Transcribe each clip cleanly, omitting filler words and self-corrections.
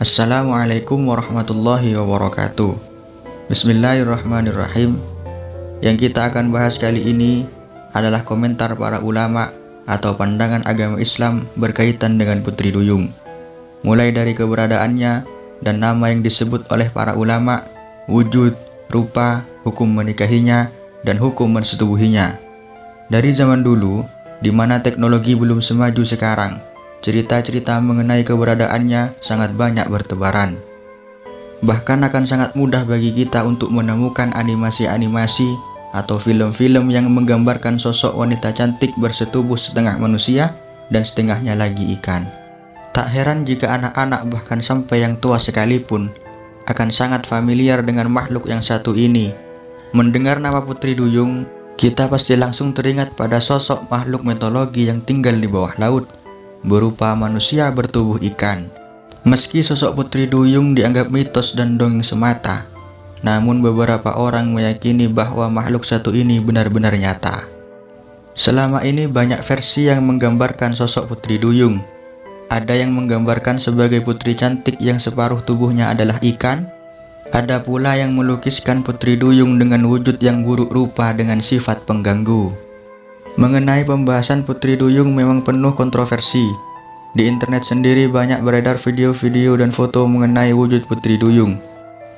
Assalamualaikum warahmatullahi wabarakatuh. Bismillahirrahmanirrahim. Yang kita akan bahas kali ini adalah komentar para ulama atau pandangan agama Islam berkaitan dengan Putri Duyung, mulai dari keberadaannya dan nama yang disebut oleh para ulama, wujud, rupa, hukum menikahinya, dan hukum mensetubuhinya. Dari zaman dulu, di mana teknologi belum semaju sekarang, cerita-cerita mengenai keberadaannya sangat banyak bertebaran. Bahkan akan sangat mudah bagi kita untuk menemukan animasi-animasi atau film-film yang menggambarkan sosok wanita cantik bersetubuh setengah manusia dan setengahnya lagi ikan. Tak heran jika anak-anak bahkan sampai yang tua sekalipun akan sangat familiar dengan makhluk yang satu ini. Mendengar nama Putri Duyung, kita pasti langsung teringat pada sosok makhluk mitologi yang tinggal di bawah laut, berupa manusia bertubuh ikan. Meski sosok Putri Duyung dianggap mitos dan dongeng semata, namun beberapa orang meyakini bahwa makhluk satu ini benar-benar nyata. Selama ini banyak versi yang menggambarkan sosok Putri Duyung. Ada yang menggambarkan sebagai putri cantik yang separuh tubuhnya adalah ikan. Ada pula yang melukiskan Putri Duyung dengan wujud yang buruk rupa dengan sifat pengganggu. Mengenai pembahasan Putri Duyung memang penuh kontroversi. Di internet sendiri banyak beredar video-video dan foto mengenai wujud Putri Duyung,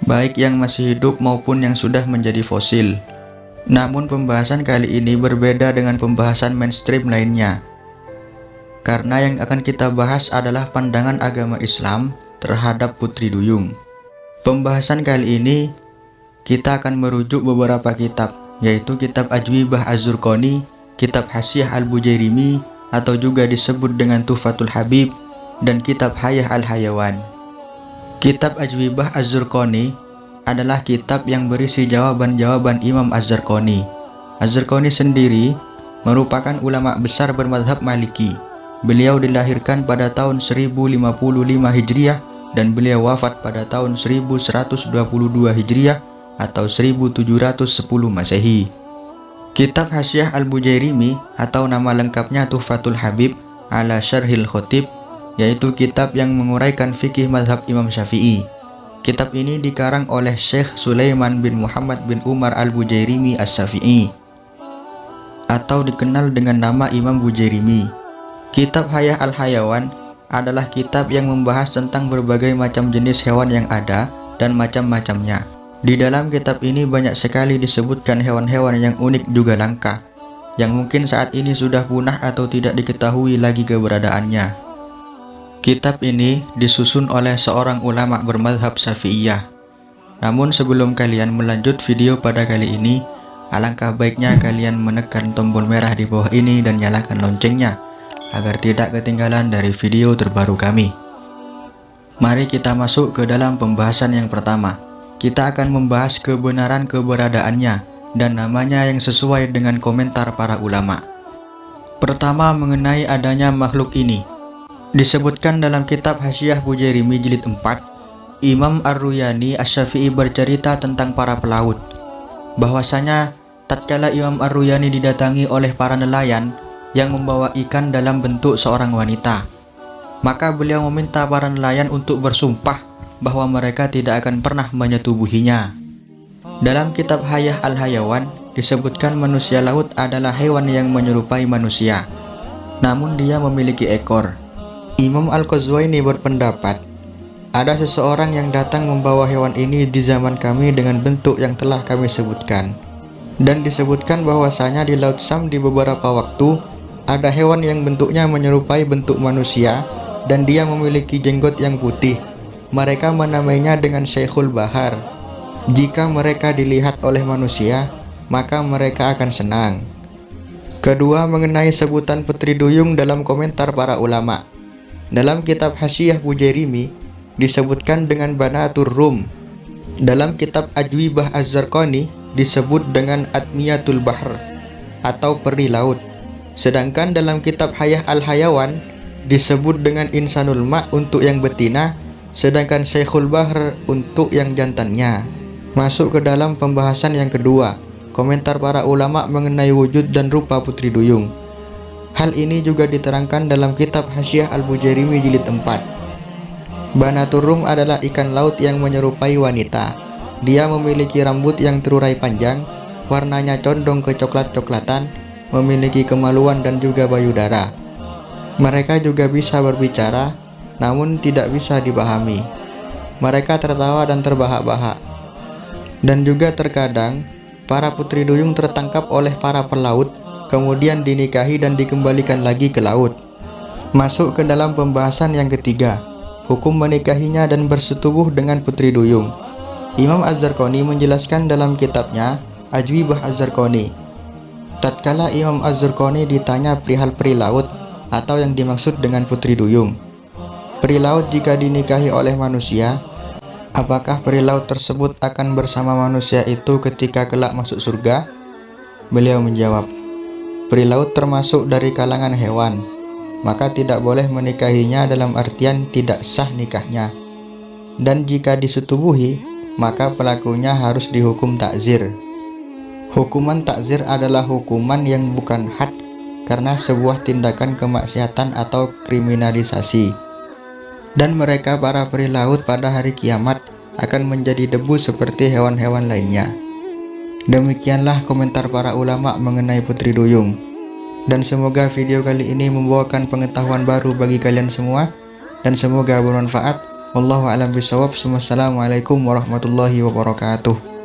baik yang masih hidup maupun yang sudah menjadi fosil. Namun pembahasan kali ini berbeda dengan pembahasan mainstream lainnya, karena yang akan kita bahas adalah pandangan agama Islam terhadap Putri Duyung. Pembahasan kali ini kita akan merujuk beberapa kitab, yaitu kitab Ajwibah Az-Zurqani, kitab Hasyiah Al-Bujairimi atau juga disebut dengan Tuhfatul Habib, dan kitab Hayah Al-Hayawan. Kitab Ajwibah Az-Zurqani adalah kitab yang berisi jawaban-jawaban Imam Az-Zarqani. Az-Zarqani sendiri merupakan ulama besar bermadhab Maliki. Beliau dilahirkan pada tahun 1055 Hijriah dan beliau wafat pada tahun 1122 Hijriah atau 1710 Masehi. Kitab Hasyiah Al-Bujairimi atau nama lengkapnya Tuhfatul Habib ala Syarhil Khotib, yaitu kitab yang menguraikan fikih mazhab Imam Syafi'i. Kitab ini dikarang oleh Syekh Sulaiman bin Muhammad bin Umar Al-Bujairimi As-Syafi'i atau dikenal dengan nama Imam Bujairimi. Kitab Hayah Al-Hayawan adalah kitab yang membahas tentang berbagai macam jenis hewan yang ada dan macam-macamnya. Di dalam kitab ini banyak sekali disebutkan hewan-hewan yang unik juga langka, yang mungkin saat ini sudah punah atau tidak diketahui lagi keberadaannya. Kitab ini disusun oleh seorang ulama bermadhab Syafi'iyah. Namun sebelum kalian melanjut video pada kali ini, alangkah baiknya kalian menekan tombol merah di bawah ini dan nyalakan loncengnya, agar tidak ketinggalan dari video terbaru kami. Mari kita masuk ke dalam pembahasan yang pertama. Kita akan membahas kebenaran keberadaannya dan namanya yang sesuai dengan komentar para ulama. Pertama, mengenai adanya makhluk ini. Disebutkan dalam kitab Hasyiah Bujairimi jilid 4, Imam Ar-Ruyani Asy-Syafi'i bercerita tentang para pelaut, bahwasanya tatkala Imam Ar-Ruyani didatangi oleh para nelayan yang membawa ikan dalam bentuk seorang wanita, maka beliau meminta para nelayan untuk bersumpah bahwa mereka tidak akan pernah menyetubuhinya. Dalam kitab Hayah Al-Hayawan disebutkan manusia laut adalah hewan yang menyerupai manusia, namun dia memiliki ekor. Imam Al-Qazwaini berpendapat, ada seseorang yang datang membawa hewan ini di zaman kami dengan bentuk yang telah kami sebutkan. Dan disebutkan bahwasanya di Laut Sam di beberapa waktu ada hewan yang bentuknya menyerupai bentuk manusia dan dia memiliki jenggot yang putih. Mereka menamainya dengan Syekhul Bahar. Jika mereka dilihat oleh manusia, maka mereka akan senang. Kedua, mengenai sebutan Putri Duyung dalam komentar para ulama. Dalam kitab Hasyiah Bujairimi disebutkan dengan Banatur Rum. Dalam kitab Ajwibah Az-Zarqani disebut dengan Atmiyatul Bahr atau peri laut. Sedangkan dalam kitab Hayah Al-Hayawan disebut dengan Insanul Ma untuk yang betina, sedangkan Syekhul Bahr untuk yang jantannya. Masuk ke dalam pembahasan yang kedua, komentar para ulama mengenai wujud dan rupa Putri Duyung. Hal ini juga diterangkan dalam kitab Hasyiah Al-Bujairimi jilid 4. Banaturrum adalah ikan laut yang menyerupai wanita. Dia memiliki rambut yang terurai panjang, warnanya condong ke coklat-coklatan, memiliki kemaluan dan juga payudara. Mereka juga bisa berbicara, namun tidak bisa dipahami. Mereka tertawa dan terbahak-bahak. Dan juga terkadang, para putri duyung tertangkap oleh para pelaut, kemudian dinikahi dan dikembalikan lagi ke laut. Masuk ke dalam pembahasan yang ketiga, hukum menikahinya dan bersetubuh dengan putri duyung. Imam Az-Zarqani menjelaskan dalam kitabnya Ajwibah Az-Zarqani. Tatkala Imam Az-Zarqani ditanya perihal peri laut atau yang dimaksud dengan putri duyung, peri laut jika dinikahi oleh manusia, apakah peri laut tersebut akan bersama manusia itu ketika kelak masuk surga? Beliau menjawab, peri laut termasuk dari kalangan hewan, maka tidak boleh menikahinya dalam artian tidak sah nikahnya. Dan jika disetubuhi, maka pelakunya harus dihukum takzir. Hukuman takzir adalah hukuman yang bukan had karena sebuah tindakan kemaksiatan atau kriminalisasi. Dan mereka para peri laut pada hari kiamat akan menjadi debu seperti hewan-hewan lainnya. Demikianlah komentar para ulama mengenai putri duyung. Dan semoga video kali ini membawakan pengetahuan baru bagi kalian semua, dan semoga bermanfaat. Wallahu a'lam bishawab. Wassalamualaikum warahmatullahi wabarakatuh.